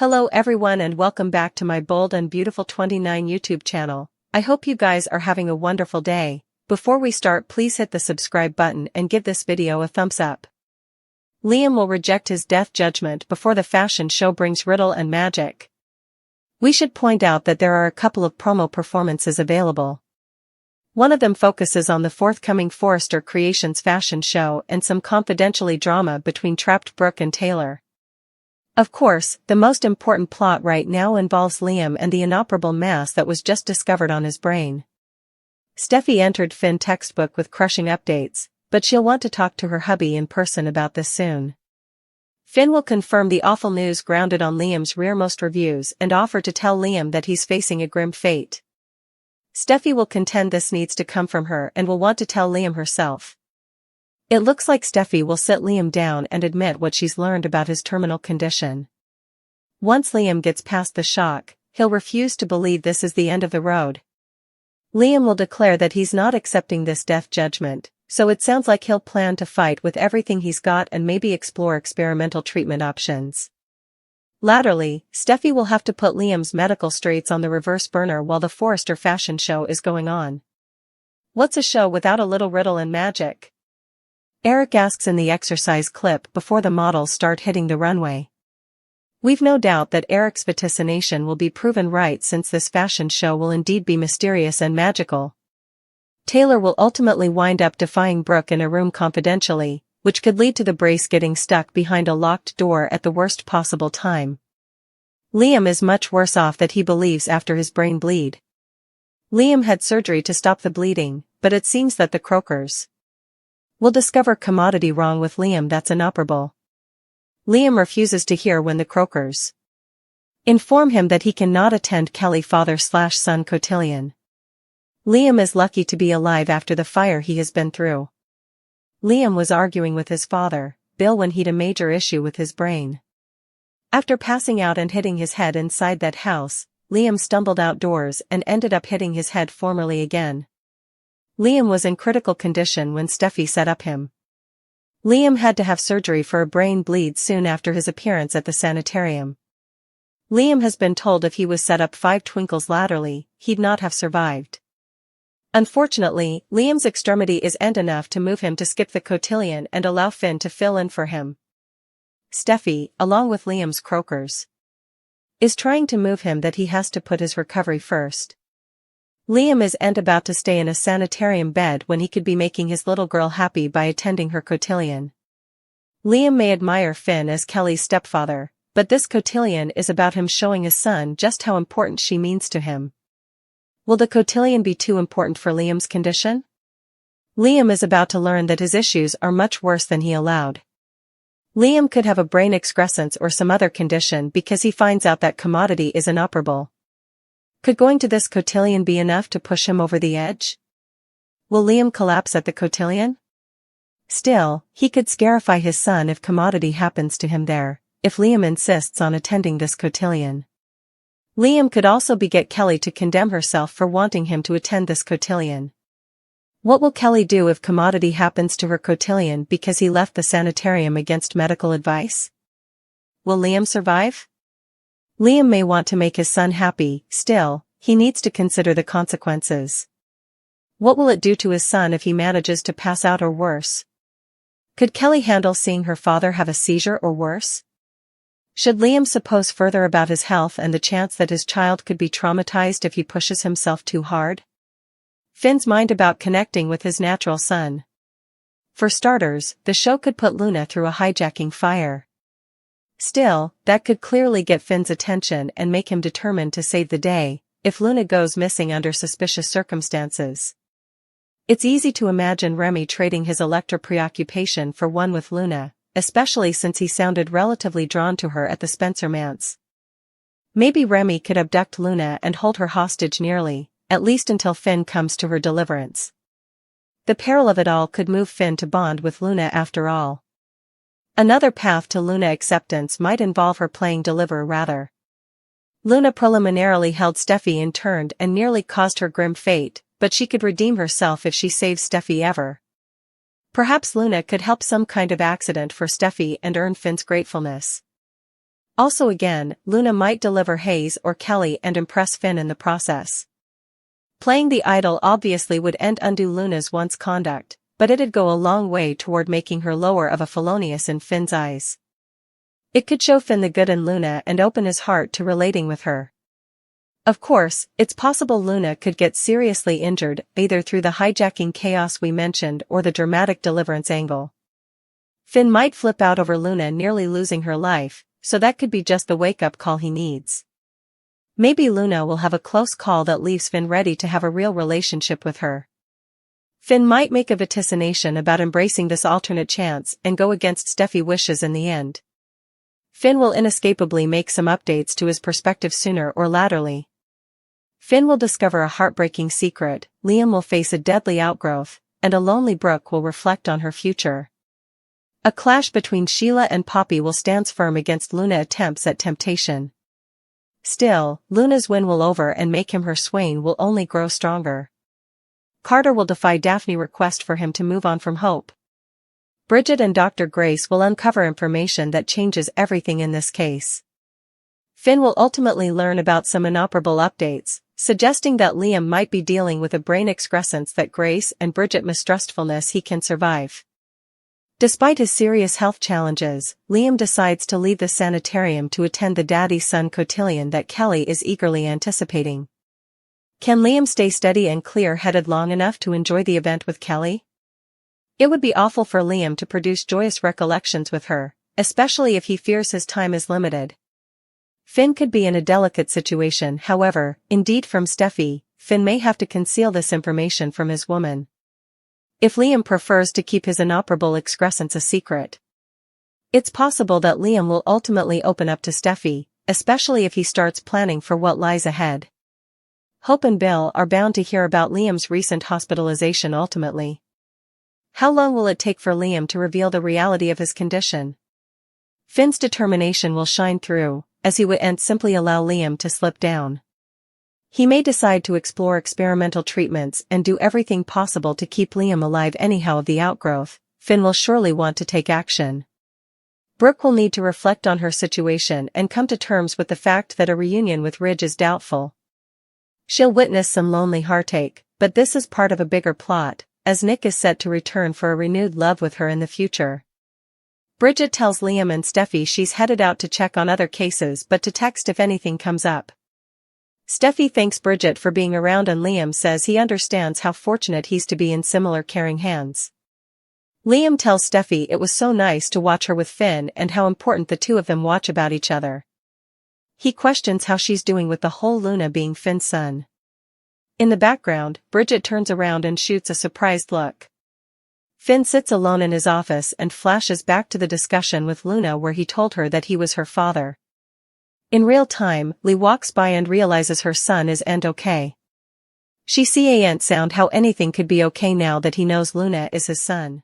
Hello everyone and welcome back to my Bold and Beautiful 29 YouTube channel. I hope you guys are having a wonderful day. Before we start, please hit the subscribe button and give this video a thumbs up. Liam will reject his death judgment before the fashion show brings riddle and magic. We should point out that there are a couple of promo performances available. One of them focuses on the forthcoming Forrester Creations fashion show and some confidentially drama between trapped Brook and Taylor. Of course, the most important plot right now involves Liam and the inoperable mass that was just discovered on his brain. Steffy entered Finn textbook with crushing updates, but she'll want to talk to her hubby in person about this soon. Finn will confirm the awful news grounded on Liam's rearmost reviews and offer to tell Liam that he's facing a grim fate. Steffy will contend this needs to come from her and will want to tell Liam herself. It looks like Steffy will sit Liam down and admit what she's learned about his terminal condition. Once Liam gets past the shock, he'll refuse to believe this is the end of the road. Liam will declare that he's not accepting this death judgment, so it sounds like he'll plan to fight with everything he's got and maybe explore experimental treatment options. Latterly, Steffy will have to put Liam's medical straits on the reverse burner while the Forrester fashion show is going on. What's a show without a little riddle and magic? Eric asks in the exercise clip before the models start hitting the runway. We've no doubt that Eric's vaticination will be proven right since this fashion show will indeed be mysterious and magical. Taylor will ultimately wind up defying Brook in a room confidentially, which could lead to the brace getting stuck behind a locked door at the worst possible time. Liam is much worse off than he believes after his brain bleed. Liam had surgery to stop the bleeding, but it seems that the croakers will discover commodity wrong with Liam that's inoperable. Liam refuses to hear when the croakers inform him that he cannot attend Kelly father/son cotillion. Liam is lucky to be alive after the fire he has been through. Liam was arguing with his father, Bill, when he'd a major issue with his brain. After passing out and hitting his head inside that house, Liam stumbled outdoors and ended up hitting his head formerly again. Liam was in critical condition when Steffy set up him. Liam had to have surgery for a brain bleed soon after his appearance at the sanitarium. Liam has been told if he was set up 5 twinkles laterally, he'd not have survived. Unfortunately, Liam's extremity is end enough to move him to skip the cotillion and allow Finn to fill in for him. Steffy, along with Liam's croakers, is trying to move him that he has to put his recovery first. Liam is about to stay in a sanitarium bed when he could be making his little girl happy by attending her cotillion. Liam may admire Finn as Kelly's stepfather, but this cotillion is about him showing his son just how important she means to him. Will the cotillion be too important for Liam's condition? Liam is about to learn that his issues are much worse than he allowed. Liam could have a brain excrescence or some other condition because he finds out that commodity is inoperable. Could going to this cotillion be enough to push him over the edge? Will Liam collapse at the cotillion? Still, he could scarify his son if commodity happens to him there, if Liam insists on attending this cotillion. Liam could also beget Kelly to condemn herself for wanting him to attend this cotillion. What will Kelly do if commodity happens to her cotillion because he left the sanitarium against medical advice? Will Liam survive? Liam may want to make his son happy, still, he needs to consider the consequences. What will it do to his son if he manages to pass out or worse? Could Kelly handle seeing her father have a seizure or worse? Should Liam suppose further about his health and the chance that his child could be traumatized if he pushes himself too hard? Finn's mind about connecting with his natural son. For starters, the show could put Luna through a hijacking fire. Still, that could clearly get Finn's attention and make him determined to save the day, if Luna goes missing under suspicious circumstances. It's easy to imagine Remy trading his Electra preoccupation for one with Luna, especially since he sounded relatively drawn to her at the Spencer manse. Maybe Remy could abduct Luna and hold her hostage nearly, at least until Finn comes to her deliverance. The peril of it all could move Finn to bond with Luna after all. Another path to Luna acceptance might involve her playing deliverer rather. Luna preliminarily held Steffy in turn and nearly caused her grim fate, but she could redeem herself if she saves Steffy ever. Perhaps Luna could help some kind of accident for Steffy and earn Finn's gratefulness. Also again, Luna might deliver Hayes or Kelly and impress Finn in the process. Playing the idol obviously would undo Luna's once conduct, but it'd go a long way toward making her lower of a felonious in Finn's eyes. It could show Finn the good in Luna and open his heart to relating with her. Of course, it's possible Luna could get seriously injured either through the hijacking chaos we mentioned or the dramatic deliverance angle. Finn might flip out over Luna nearly losing her life, so that could be just the wake-up call he needs. Maybe Luna will have a close call that leaves Finn ready to have a real relationship with her. Finn might make a vaticination about embracing this alternate chance and go against Steffy's wishes in the end. Finn will inescapably make some updates to his perspective sooner or laterly. Finn will discover a heartbreaking secret, Liam will face a deadly outgrowth, and a lonely Brook will reflect on her future. A clash between Sheila and Poppy will stand firm against Luna's attempts at temptation. Still, Luna's win will over and make him her swain will only grow stronger. Carter will defy Daphne's request for him to move on from Hope. Bridget and Dr. Grace will uncover information that changes everything in this case. Finn will ultimately learn about some inoperable updates, suggesting that Liam might be dealing with a brain excrescence that Grace and Bridget mistrustfulness he can survive. Despite his serious health challenges, Liam decides to leave the sanitarium to attend the daddy-son cotillion that Kelly is eagerly anticipating. Can Liam stay steady and clear-headed long enough to enjoy the event with Kelly? It would be awful for Liam to produce joyous recollections with her, especially if he fears his time is limited. Finn could be in a delicate situation, however, indeed from Steffy, Finn may have to conceal this information from his woman. If Liam prefers to keep his inoperable excrescence a secret. It's possible that Liam will ultimately open up to Steffy, especially if he starts planning for what lies ahead. Hope and Bill are bound to hear about Liam's recent hospitalization ultimately. How long will it take for Liam to reveal the reality of his condition? Finn's determination will shine through, as he wouldn't simply allow Liam to slip down. He may decide to explore experimental treatments and do everything possible to keep Liam alive anyhow of the outgrowth. Finn will surely want to take action. Brook will need to reflect on her situation and come to terms with the fact that a reunion with Ridge is doubtful. She'll witness some lonely heartache, but this is part of a bigger plot, as Nick is set to return for a renewed love with her in the future. Bridget tells Liam and Steffy she's headed out to check on other cases but to text if anything comes up. Steffy thanks Bridget for being around and Liam says he understands how fortunate he's to be in similar caring hands. Liam tells Steffy it was so nice to watch her with Finn and how important the two of them watch about each other. He questions how she's doing with the whole Luna being Finn's son. In the background, Bridget turns around and shoots a surprised look. Finn sits alone in his office and flashes back to the discussion with Luna where he told her that he was her father. In real time, Lee walks by and realizes her son isn't okay. She can't sound how anything could be okay now that he knows Luna is his son.